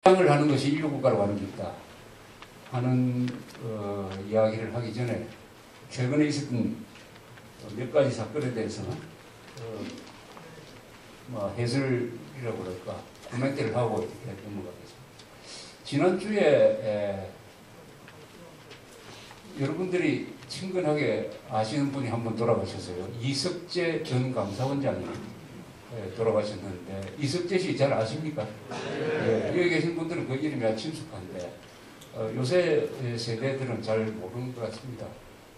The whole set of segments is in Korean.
을 하는 것이 인류 국가로 가는 게 있다 하는 이야기를 하기 전에 최근에 있었던 몇 가지 사건에 대해서는 해설이라고 그럴까 코멘트를 하고 넘어가겠습니다. 지난주에 여러분들이 친근하게 아시는 분이 한 분 돌아가셨어요. 이석재 전 감사원장이 돌아가셨는데 이석재 씨 잘 아십니까? 네. 여기 계신 분들은 그 이름이 아주 친숙한데 요새 세대들은 잘 모르는 것 같습니다.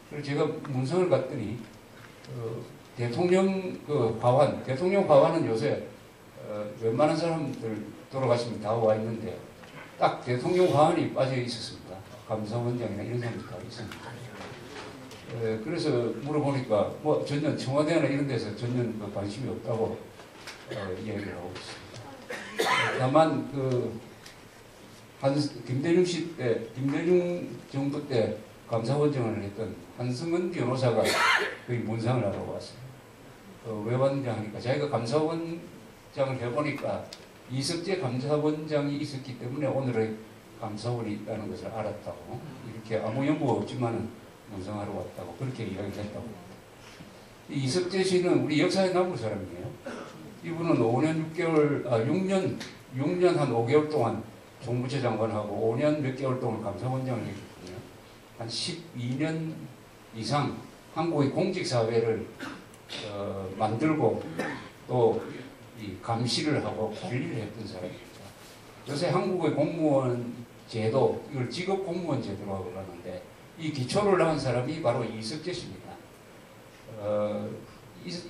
그래서 제가 문성을 갔더니 대통령 대통령 화환은 요새 웬만한 사람들 돌아가시면 다 와 있는데 딱 대통령 화환이 빠져 있었습니다. 감사원장이나 이런 사람들이 다 있습니다. 그래서 물어보니까 전혀 청와대나 이런 데서 전혀 관심이 없다고 이야기를 하고 있습니다. 다만 김대중 정부 때 감사원장을 했던 한승은 변호사가 거의 문상을 하러 왔어요. 왜 왔는지 하니까 자기가 감사원장을 해보니까 이석재 감사원장이 있었기 때문에 오늘의 감사원이 있다는 것을 알았다고, 이렇게 아무 연구가 없지만은 문상하러 왔다고 그렇게 이야기를 했다고 합니다. 이석재 씨는 우리 역사에 남은 사람이에요. 이분은 6년 한 5개월 동안 정부처 장관하고 5년 몇 개월 동안 감사원장을 했거든요. 한 12년 이상 한국의 공직사회를 만들고 또 이 감시를 하고 관리를 했던 사람입니다. 요새 한국의 공무원 제도, 이걸 직업 공무원 제도라고 하는데 이 기초를 한 사람이 바로 이석재 씨입니다.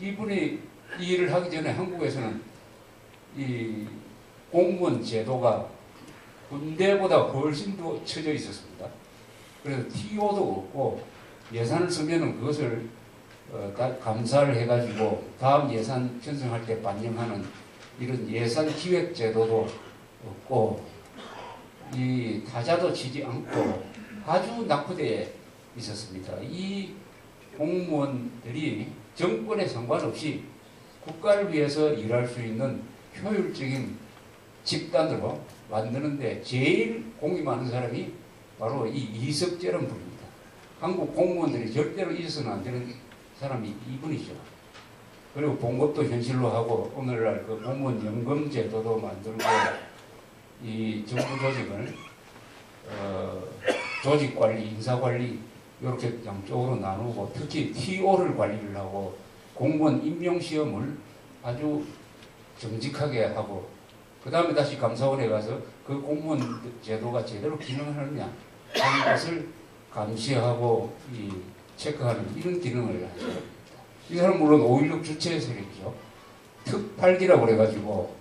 이분이 이 일을 하기 전에 한국에서는 이 공무원 제도가 군대보다 훨씬 더 처져 있었습니다. 그래서 TO도 없고 예산을 쓰면은 그것을 감사를 해가지고 다음 예산 편성할 때 반영하는 이런 예산 기획 제도도 없고 이 타자도 치지 않고 아주 낙후되어 있었습니다. 이 공무원들이 정권에 상관없이 국가를 위해서 일할 수 있는 효율적인 집단으로 만드는데 제일 공이 많은 사람이 바로 이 이석재라는 분입니다. 한국 공무원들이 절대로 잊어서는 안 되는 사람이 이분이죠. 그리고 봉급도 현실로 하고 오늘날 그 공무원 연금 제도도 만들고 이 정부 조직을 조직 관리, 인사 관리 이렇게 양쪽으로 나누고 특히 TO를 관리를 하고 공무원 임용 시험을 아주 정직하게 하고 그 다음에 다시 감사원에 가서 그 공무원 제도가 제대로 기능하느냐 하는 것을 감시하고 체크하는 이런 기능을 하죠. 이 사람은 물론 5.16 주체 세력이죠. 특팔기라고 그래가지고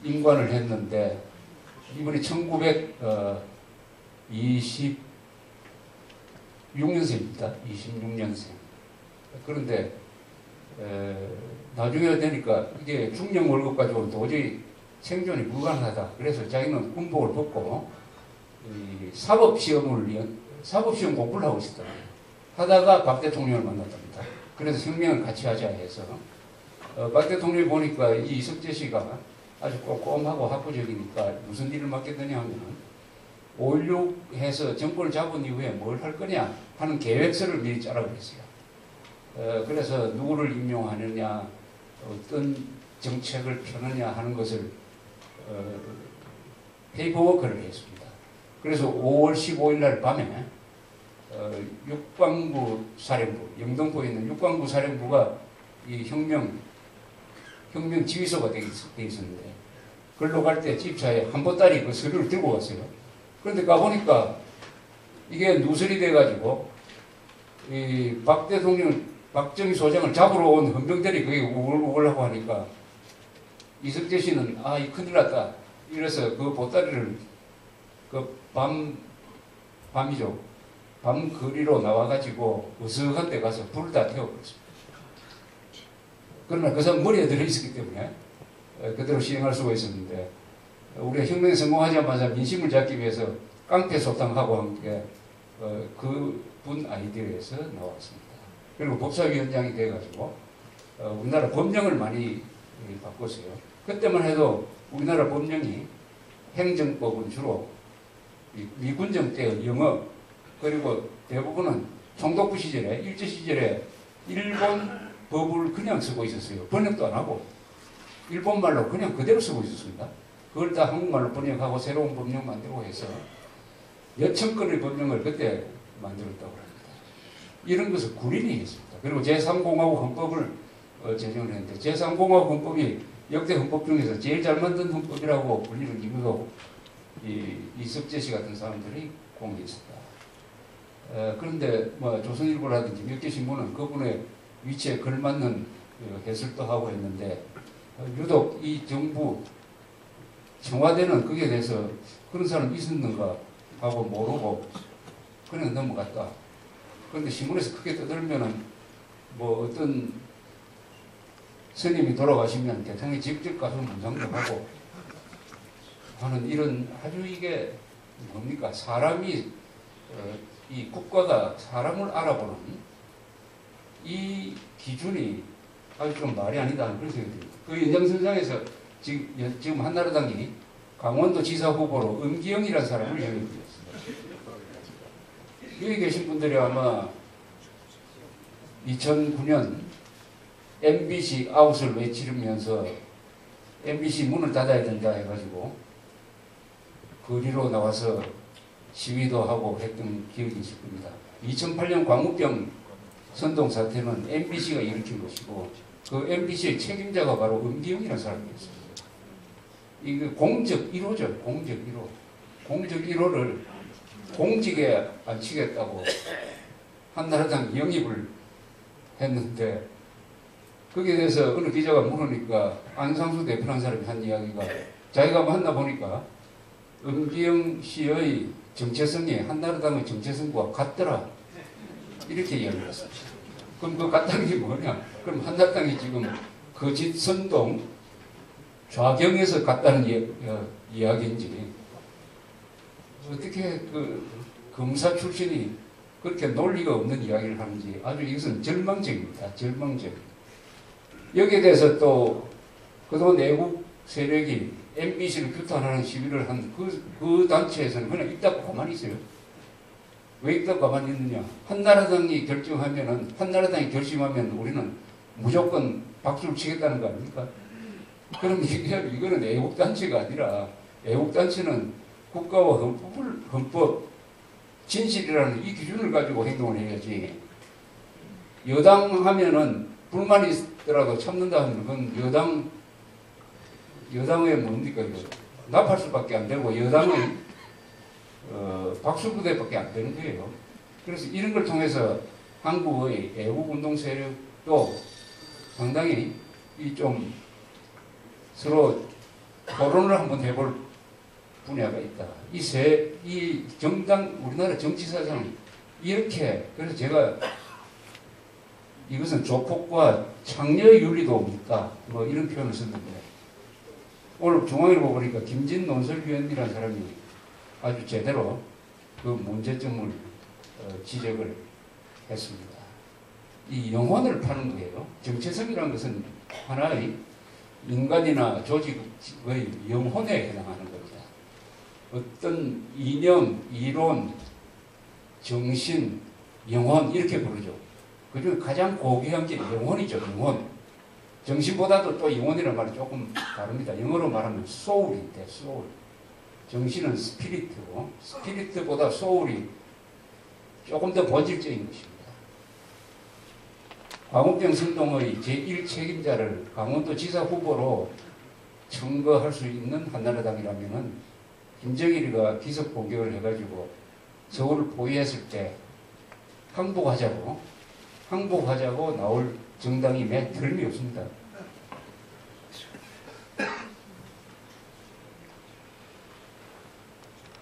임관을 했는데 이분이 1926년생입니다. 26년생. 그런데 나중에 되니까 이게 중령 월급 가지고 도저히 생존이 불가능하다. 그래서 자기는 군복을 벗고 사법시험 공부를 하고 있었다. 하다가 박 대통령을 만났답니다. 그래서 혁명을 같이 하자 해서 박 대통령이 보니까 이 이석재 씨가 아주 꼼꼼하고 학구적이니까 무슨 일을 맡겠더냐 하면 5.16 해서 정권을 잡은 이후에 뭘 할 거냐 하는 계획서를 미리 짜라고 했어요. 그래서 누구를 임용하느냐, 어떤 정책을 펴느냐 하는 것을 페이퍼워크를 했습니다. 그래서 5월 15일 날 밤에 육방부 사령부, 영등포에 있는 육방부 사령부가 이 혁명 지휘소가 되어 있었는데 글로 갈 때 집차에 한 보따리 그 서류를 들고 왔어요. 그런데 가보니까 이게 누설이 돼가지고 이 박 대통령, 박정희 소장을 잡으러 온 헌병들이 그게 우글우글하고 하니까 이석재 씨는 이 큰일 났다. 이래서 그 보따리를 밤이죠. 밤 거리로 나와가지고 어석한 데 가서 불을 다 태워버렸습니다. 그러나 그 사람 머리에 들어있었기 때문에 그대로 시행할 수가 있었는데 우리가 혁명에 성공하자마자 민심을 잡기 위해서 깡패 소탕하고 한 게 그분 아이디어에서 나왔습니다. 그리고 법사위원장이 돼가지고 우리나라 법령을 많이 바꿨어요. 그때만 해도 우리나라 법령이 행정법은 주로 미군정 때의 영어, 그리고 대부분은 총독부 시절에 일제 시절에 일본 법을 그냥 쓰고 있었어요. 번역도 안 하고 일본 말로 그냥 그대로 쓰고 있었습니다. 그걸 다 한국말로 번역하고 새로운 법령 만들고 해서 몇천 건의 법령을 그때 만들었다고 합니다. 이런 것을 군인이 했습니다. 그리고 제3공화국 헌법을 제정을 했는데 제3공화국 헌법이 역대 헌법 중에서 제일 잘 만든 헌법이라고 불리는 이유도 이석재 같은 사람들이 공개했습니다. 그런데 뭐 조선일보라든지 몇 개 신문은 그분의 위치에 걸맞는 해설도 하고 했는데 유독 이 정부 청와대는 거기에 대해서 그런 사람이 있었는가 하고 모르고 그냥 넘어갔다. 그런데 신문에서 크게 떠들면은 뭐 어떤 스님이 돌아가시면 대통령이 직접 가서 문상도 하고 하는 이런 아주 이게 뭡니까? 사람이 이 국가가 사람을 알아보는 이 기준이 아주 좀 말이 아니다 그런 생각이 듭니다. 그 연장선상에서 지금 한나라당이 강원도 지사 후보로 은기영이라는 사람을 영입했습니다. 여기 계신 분들이 아마 2009년 MBC 아웃을 외치면서 MBC 문을 닫아야 된다 해가지고 거리로 나와서 시위도 하고 했던 기억이 있을 겁니다. 2008년 광우병 선동 사태는 MBC가 일으킨 것이고 그 MBC의 책임자가 바로 은기영이라는 사람이었습니다. 이게 공적 1호죠. 공적 1호. 공적 1호를 공직에 앉히겠다고 한나라당 영입을 했는데 거기에 대해서 어느 기자가 물으니까 안상수 대표라는 사람이 한 이야기가 자기가 만나보니까 은기영 씨의 정체성이 한나라당의 정체성과 같더라. 이렇게 이야기를 했습니다. 그럼 그 같다는 게 뭐냐? 그럼 한나라당이 지금 거짓 선동 좌경에서 같다는 이야기인지 어떻게 그 검사 출신이 그렇게 논리가 없는 이야기를 하는지 아주 이것은 절망적입니다. 절망적. 여기에 대해서 또 그동안 내국 세력이 MBC를 규탄하는 시위를 한 그 단체에서는 그냥 입 닫고 가만히 있어요. 왜 입 닫고 가만히 있느냐? 한나라당이 결정하면은 한나라당이 결심하면 우리는 무조건 박수를 치겠다는 거 아닙니까? 그럼 이거는 애국단체가 아니라 애국단체는 국가와 헌법, 진실이라는 이 기준을 가지고 행동을 해야지. 여당 하면은 불만이 있더라도 참는다 하면 그건 여당의 뭡니까? 나팔 수밖에 안 되고 여당의 박수부대밖에 안 되는 거예요. 그래서 이런 걸 통해서 한국의 애국운동 세력도 상당히 좀 서로 토론을 한번 해볼 분야가 있다. 이 정당, 우리나라 정치사상 이렇게, 그래서 제가 이것은 조폭과 창녀의 윤리도 없다. 뭐 이런 표현을 썼는데, 오늘 중앙일보 보니까 김진 논설위원이라는 사람이 아주 제대로 그 문제점을 지적을 했습니다. 이 영혼을 파는 거예요. 정체성이라는 것은 하나의 인간이나 조직의 영혼에 해당하는 겁니다. 어떤 이념, 이론, 정신, 영혼 이렇게 부르죠. 그중 가장 고귀한 게 영혼이죠. 영혼. 정신보다도 또 영혼이라는 말이 조금 다릅니다. 영어로 말하면 soul인데 soul. 정신은 스피리트고 스피리트보다 soul이 조금 더 본질적인 것입니다. 광우병 선동의 제1책임자를 강원도 지사 후보로 청거할 수 있는 한나라당이라면은 김정일이가 기습 공격을 해가지고 서울을 포위했을 때 항복하자고 나올 정당이 매 틀림이 없습니다.